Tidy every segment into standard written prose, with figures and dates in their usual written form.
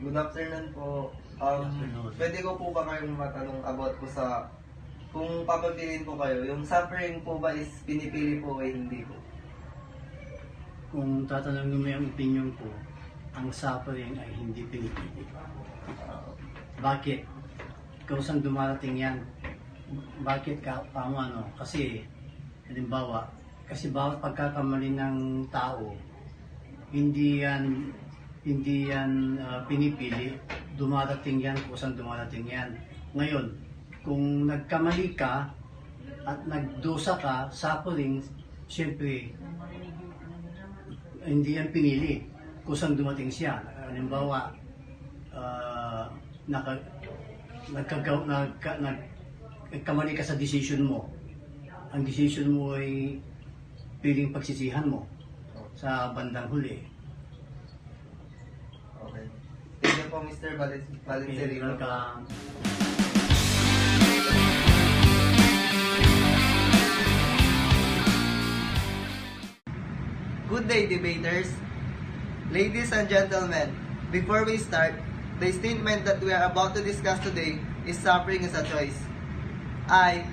Good afternoon po. Pwede ko po ba kayong matanong about po sa kung papapiliin po kayo, yung suffering po ba is pinipili po o hindi po? Kung tatanungin mo yung opinion ko, ang suffering ay hindi pinipili. Bakit? Kung saan dumarating yan? Bakit ka ano? Kasi, halimbawa, kasi bawat pagkakamali ng tao, hindi yan pinipili. Dumarating yan kung saan dumarating yan. Ngayon, kung nagkamali ka at nagdusa ka, suffering, siyempre, hindi yan pinili kung saan dumating siya. Halimbawa, nagkamali ka sa decision mo. Ang decision mo ay piling pagsisihan mo sa bandang huli. Okay. Thank you po, Mr. Valencerino. Welcome. Good day, debaters. Ladies and gentlemen, before we start, the statement that we are about to discuss today is suffering is a choice. I,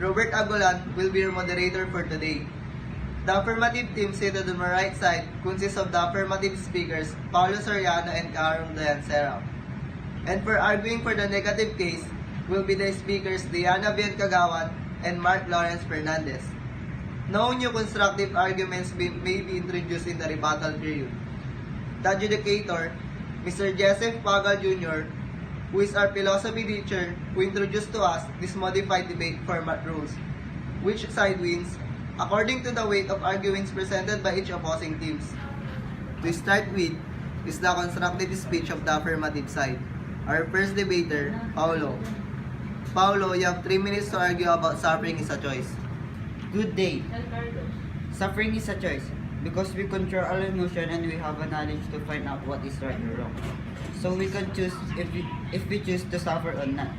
Robert Agolan, will be your moderator for today. The affirmative team seated on my right side consists of the affirmative speakers, Paulo Soriano and Karong Dayansera. And for arguing for the negative case will be the speakers Diana Bien Kagawan and Mark Lawrence Fernandez. No new constructive arguments may be introduced in the rebuttal period. The adjudicator, Mr. Joseph Pagal Jr., who is our philosophy teacher, who introduced to us this modified debate format rules. Which side wins, according to the weight of arguments presented by each opposing teams. To start with is the constructive speech of the affirmative side. Our first debater, Paulo. Paulo, you have 3 minutes to argue about suffering is a choice. Good day. Suffering is a choice because we control our emotion and we have a knowledge to find out what is right or wrong. So we can choose if we choose to suffer or not.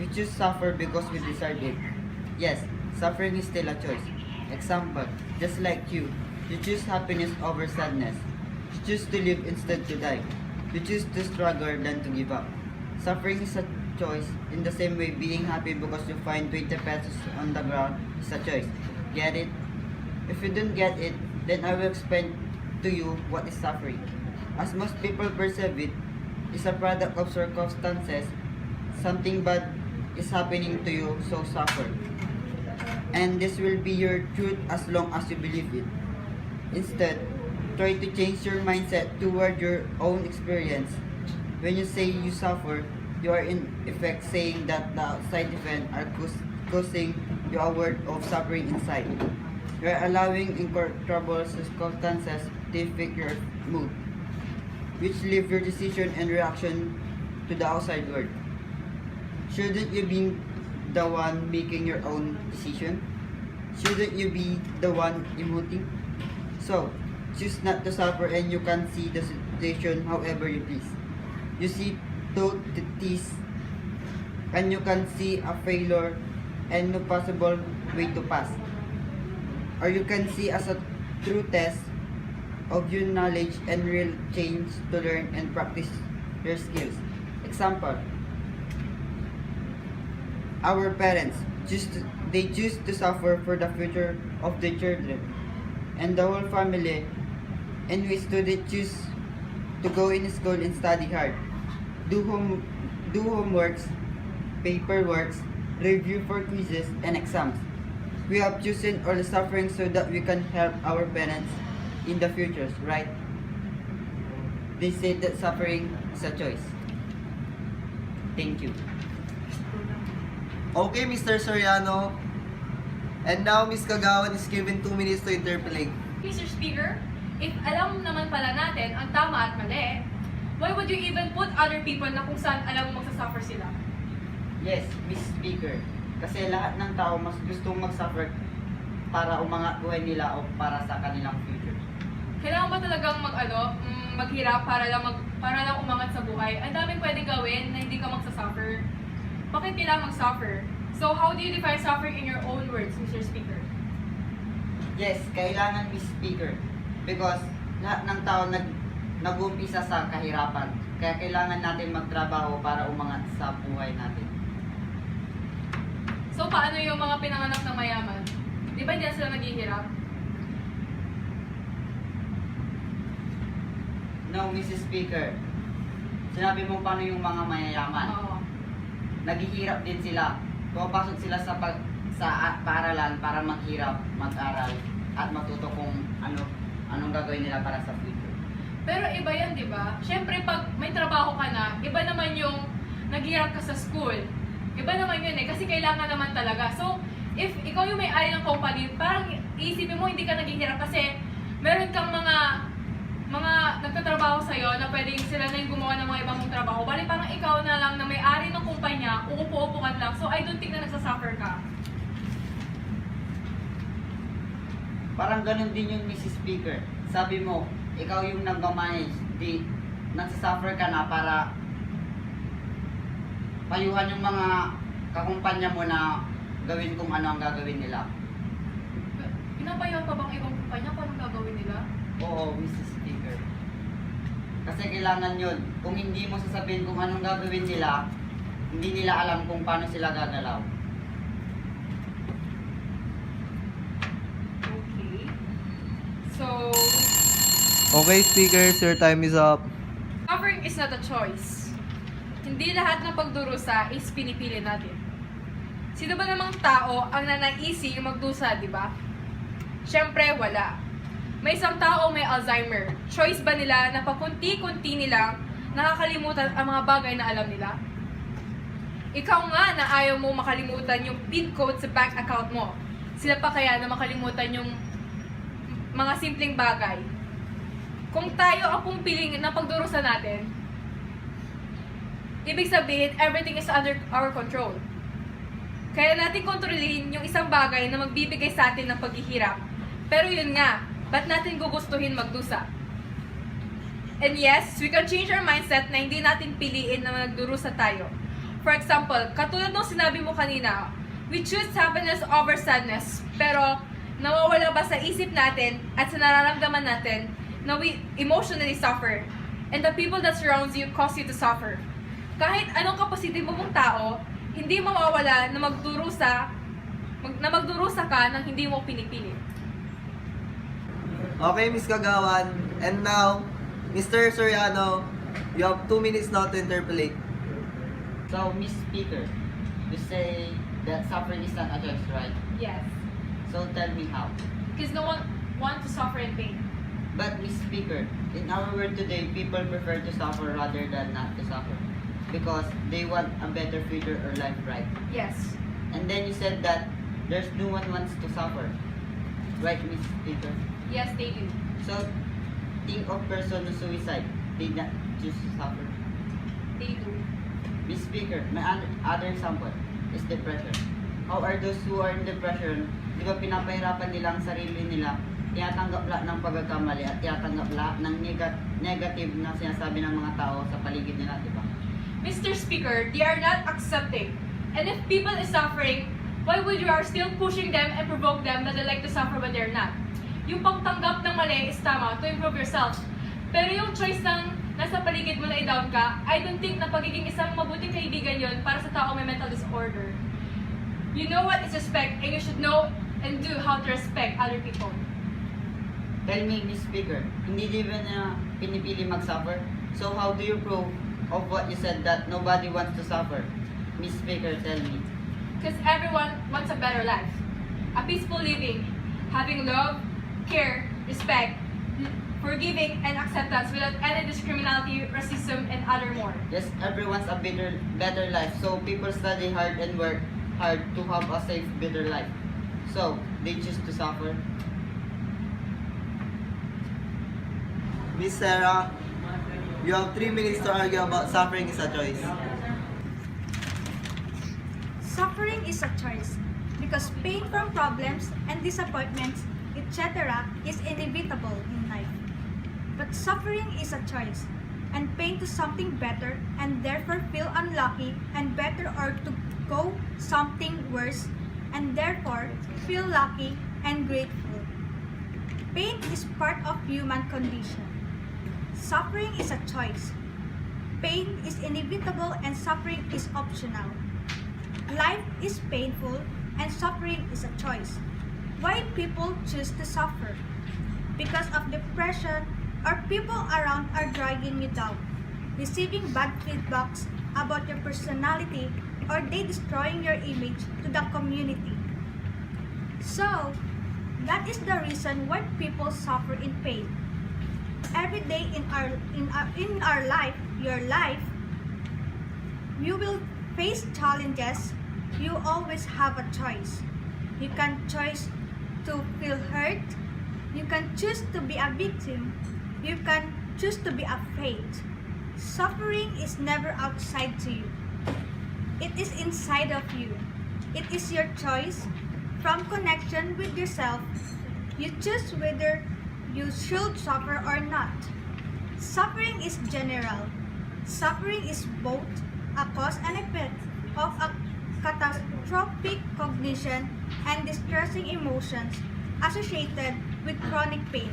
We choose suffer because we desire it. Yes, suffering is still a choice. Example, just like you choose happiness over sadness. You choose to live instead to die. You choose to struggle than to give up. Suffering is a choice in the same way being happy because you find 20 pesos on the ground is a choice. Get it? If you don't get it, then I will explain to you what is suffering. As most people perceive it, is a product of circumstances. Something bad is happening to you, so suffer. And this will be your truth as long as you believe it. Instead, try to change your mindset toward your own experience. When you say you suffer, you are in effect saying that the outside events are causing you a world of suffering inside. You are allowing incontrollable circumstances to affect your mood, which leave your decision and reaction to the outside world. Shouldn't you be the one making your own decision? Shouldn't you be the one emoting? So, choose not to suffer and you can see the situation however you please. You see totality and you can see a failure and no possible way to pass. Or you can see as a true test of your knowledge and real change to learn and practice your skills. Example, our parents choose to suffer for the future of their children and the whole family, and we students choose to go in school and study hard, do homeworks, paperworks, review for quizzes and exams. We have chosen all the suffering so that we can help our parents in the future, right? They say that suffering is a choice. Thank you. Okay, Mr. Soriano. And now, Ms. Kagawan is given 2 minutes to interpolate. Mr. Speaker, if alam naman pala natin ang tama at mali, why would you even put other people na kung saan alam mo magsasuffer sila? Yes, Miss Speaker. Kasi lahat ng tao mas gustong mag-suffer para umangat buhay nila o para sa kanilang future. Kailangan ba talagang maghirap para lang umangat sa buhay? Ang daming pwedeng gawin na hindi ka magsasuffer. Bakit kailangan mag-suffer? So how do you define suffering in your own words, Mr. Speaker? Yes, kailangan Miss Speaker. Because lahat ng tao nag-uumpisa sa kahirapan. Kaya kailangan natin magtrabaho para umangat sa buhay natin. So, paano yung mga pinanganak ng mayaman? Di ba hindi na sila naghihirap? No, Mrs. Speaker. Sinabi mo paano yung mga mayayaman. Oo. Naghihirap din sila. Pumapasok sila sa paaralan para maghirap, mag-aral, at matuto kung anong gagawin nila para sa future. Pero iba yan, di ba? Siyempre, pag may trabaho ka na, iba naman yung naghihirap ka sa school. Iba naman yun eh, kasi kailangan naman talaga. So, if ikaw yung may-ari ng company, parang iisipin mo hindi ka naghihirap kasi meron kang mga nagtatrabaho sa'yo na pwedeng sila na yung gumawa ng mga ibang mong trabaho. Bali parang ikaw na lang na may-ari ng kumpanya, uupo-upo ka lang. So, I don't think na nagsasuffer ka. Parang ganun din yung Mrs. Speaker. Sabi mo, ikaw yung nag-manage, di nagsasuffer ka na para payuhan yung mga kakumpanya mo na gawin kung ano ang gagawin nila. Pinapayaw pa bang ibang kumpanya kung anong gagawin nila? Oo, Mrs. Speaker. Kasi kailangan yun. Kung hindi mo sasabihin kung anong gagawin nila, hindi nila alam kung paano sila gagalaw. Okay. So, Okay, speakers, your time is up. suffering is not a choice. Hindi lahat ng pagdurusa is pinipili natin. Sino ba namang tao ang nanaisi yung magdusa, di ba? Siyempre, wala. May isang tao may Alzheimer. Choice ba nila na pakunti-kunti nilang nakakalimutan ang mga bagay na alam nila? Ikaw nga na ayaw mo makalimutan yung PIN code sa bank account mo. Sila pa kaya na makalimutan yung mga simpleng bagay? Kung tayo ang pumiling na pagdurusa natin, ibig sabihin, everything is under our control. Kaya natin kontrolin yung isang bagay na magbibigay sa atin ng paghihirap. Pero yun nga, ba't natin gugustuhin magdusa? And yes, we can change our mindset na hindi natin piliin na magdurusa tayo. For example, katulad ng sinabi mo kanina, we choose happiness over sadness. Pero nawawala ba sa isip natin at sa nararamdaman natin na we emotionally suffer and the people that surrounds you cause you to suffer? Kahit anong kapositibo mong tao, hindi mawawala na magdurusa ka nang hindi mo pinipili. Okay, Miss Kagawan. And now, Mr. Soriano, you have 2 minutes now to interpolate. So, Miss Speaker, you say that suffering is not a choice, right? Yes. So, tell me how. Because no one wants to suffer in pain. But, Miss Speaker, in our world today, people prefer to suffer rather than not to suffer. Because they want a better future or life, right? Yes. And then you said that there's no one wants to suffer. Right, Miss Speaker? Yes, they do. So, think of person who suicide. They not choose to suffer. They do. Miss Speaker, my other example is depression. How are those who are in depression, di ba pinapahirapan nila ang sarili nila, tinatanggap lahat ng pagkakamali at tinatanggap lahat ng negative na sinasabi ng mga tao sa paligid nila, di ba? Mr. Speaker, they are not accepting. And if people is suffering, why would you are still pushing them and provoke them that they like to suffer but they're not? Yung pagtanggap ng mali is tama to improve yourself. Pero yung choice ng nasa paligid mo na i-down ka, I don't think na pagiging isang mabuting kaibigan yon para sa tao may mental disorder. You know what is respect and you should know and do how to respect other people. Tell me, Miss Speaker, hindi di ba na pinipili mag-suffer? So how do you prove of what you said that nobody wants to suffer? Miss Speaker, tell me. Because everyone wants a better life. A peaceful living, having love, care, respect, forgiving, and acceptance without any discriminality, racism, and other more. Yes, everyone's a better life. So people study hard and work hard to have a safe, better life. So they choose to suffer. Miss Sarah, you have 3 minutes to argue about suffering is a choice. Suffering is a choice because pain from problems and disappointments, etc., is inevitable in life. But suffering is a choice and pain to something better and therefore feel unlucky and better or to go something worse and therefore feel lucky and grateful. Pain is part of human condition. Suffering is a choice. Pain is inevitable and suffering is optional. Life is painful and suffering is a choice. Why people choose to suffer? Because of depression or people around are dragging you down, receiving bad feedbacks about your personality, or they destroying your image to the community. So, that is the reason why people suffer in pain. Every day in our life, your life, you will face challenges. You always have a choice. You can choose to feel hurt. You can choose to be a victim. You can choose to be afraid. Suffering is never outside to you. It is inside of you. It is your choice. From connection with yourself, you choose whether you should suffer or not. Suffering is general. Suffering is both a cause and effect of a catastrophic cognition and distressing emotions associated with chronic pain.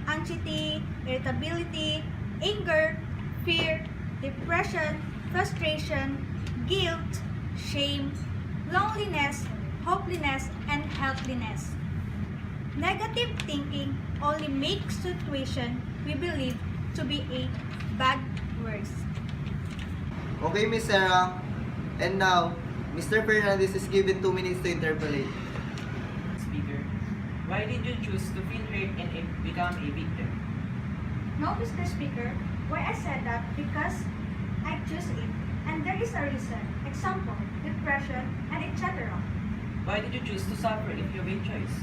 Anxiety, irritability, anger, fear, depression, frustration, guilt, shame, loneliness, hopelessness, and helplessness. Negative thinking only makes situation we believe to be a bad worse. Okay, Miss Sarah. And now, Mr. Fernandez is given 2 minutes to interpolate. Speaker, why did you choose to feel hurt and become a victim? No, Mr. Speaker, why I said that because I choose it and there is a reason. Example, depression and etc. Why did you choose to suffer if you made choice?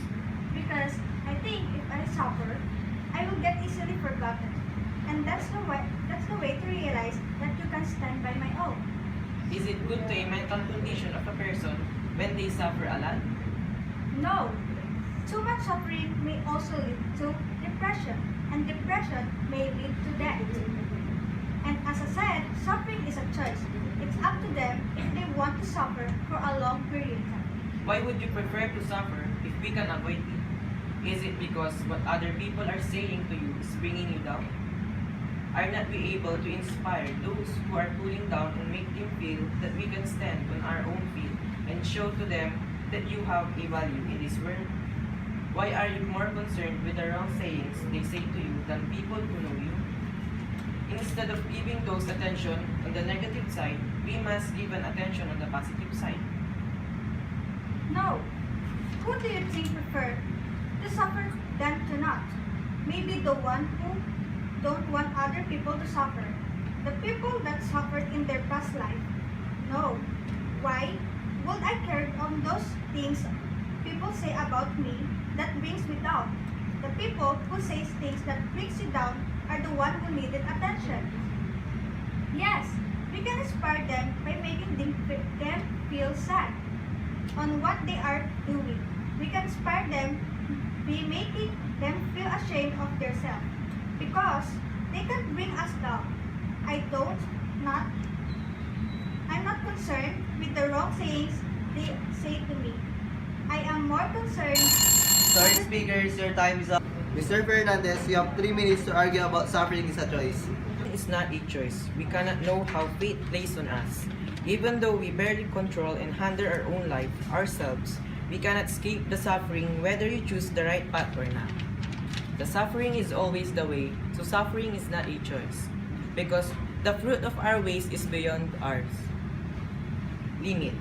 Because I think if I suffer, I will get easily forgotten. And that's the way to realize that you can stand by my own. Is it good to a mental condition of a person when they suffer a lot? No. Too much suffering may also lead to depression, and depression may lead to death. And as I said, suffering is a choice. It's up to them if they want to suffer for a long period of time. Why would you prefer to suffer if we can avoid it? Is it because what other people are saying to you is bringing you down? Are not we able to inspire those who are pulling down and make them feel that we can stand on our own feet and show to them that you have a value in this world? Why are you more concerned with the wrong sayings they say to you than people who know you? Instead of giving those attention on the negative side, we must give an attention on the positive side. No. Who do you think prefer to suffer than to not? Maybe the one who don't want other people to suffer. The people that suffered in their past life. No. Why would I care on those things people say about me that brings me down? The people who say things that brings you down are the one who needed attention. Yes, we can inspire them by making them feel sad on what they are doing. We can inspire them by making them feel ashamed of themselves because they can bring us down. I'm not concerned with the wrong sayings they say to me. I am more concerned. Sorry, speakers, your time is up. Mr. Fernandez, you have 3 minutes to argue about suffering is a choice. It's not a choice. We cannot know how fate plays on us. Even though we barely control and handle our own life ourselves, we cannot escape the suffering whether you choose the right path or not. The suffering is always the way, so suffering is not a choice. Because the fruit of our ways is beyond ours limit.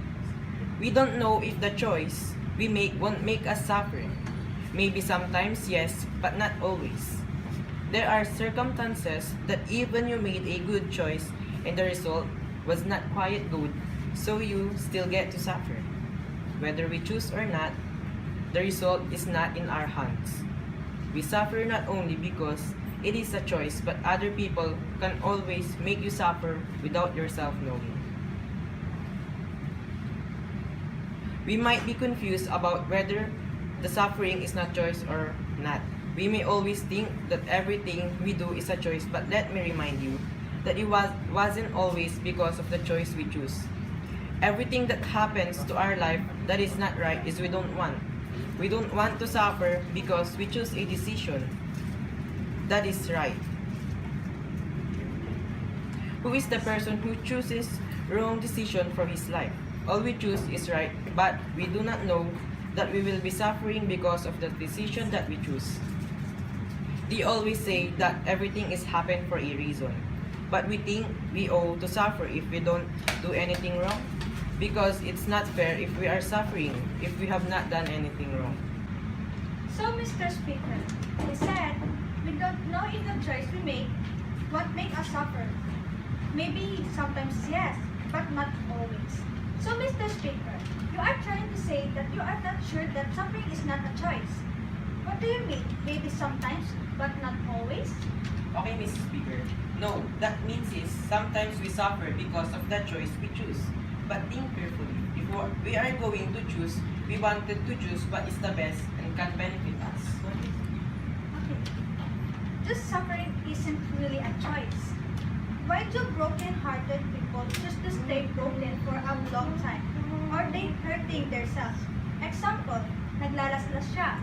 We don't know if the choice we make won't make us suffer. Maybe sometimes yes, but not always. There are circumstances that even you made a good choice and the result was not quite good, so you still get to suffer. Whether we choose or not, the result is not in our hands. We suffer not only because it is a choice, but other people can always make you suffer without yourself knowing. We might be confused about whether the suffering is not choice or not. We may always think that everything we do is a choice, but let me remind you that it wasn't always because of the choice we choose. Everything that happens to our life that is not right is we don't want. We don't want to suffer because we choose a decision that is right. Who is the person who chooses wrong decision for his life? All we choose is right, but we do not know that we will be suffering because of the decision that we choose. They always say that everything is happened for a reason, but we think we owe to suffer if we don't do anything wrong, because it's not fair if we are suffering if we have not done anything wrong. So, Mr. Speaker, he said, we don't know if the choice we make what make us suffer. Maybe sometimes yes, but not always. So, Mr. Speaker, you are trying to say that you are not sure that suffering is not a choice. What do you mean? Maybe sometimes, but not always? Okay, Mrs. Speaker. No, that means is sometimes we suffer because of the choice we choose. But think carefully. If we are going to choose, we wanted to choose what is the best and can benefit us. Okay. Just suffering isn't really a choice. Why do broken-hearted people choose to stay broken for a long time? Or they hurting themselves? Example, naglalaslas siya.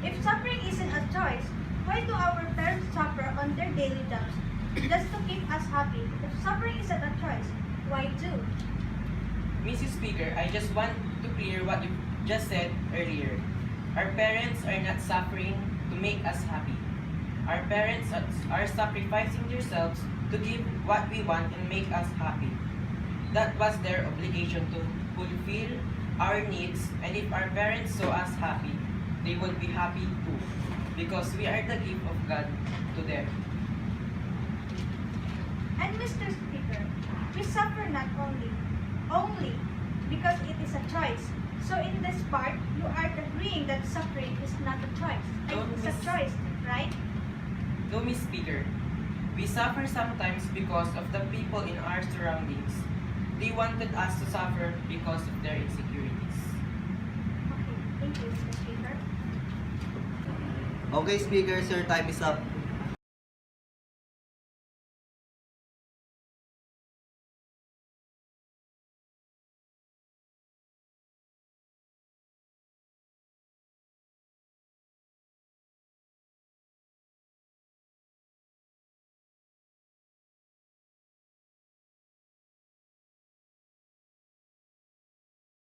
If suffering isn't a choice, why do our parents suffer on their daily jobs just to keep us happy? If suffering isn't a choice, why do? Mrs. Speaker, I just want to clear what you just said earlier. Our parents are not suffering to make us happy. Our parents are sacrificing themselves to give what we want and make us happy. That was their obligation to fulfill our needs, and if our parents saw us happy, they will be happy too, because we are the gift of God to them. And Mr. Speaker, we suffer not only because it is a choice. So in this part, you are agreeing that suffering is not a choice. No, It's a Miss- choice, right? No, Miss Speaker, we suffer sometimes because of the people in our surroundings. They wanted us to suffer because of their insecurities. Okay, thank you, Mr. Speaker. Okay, speakers, your time is up.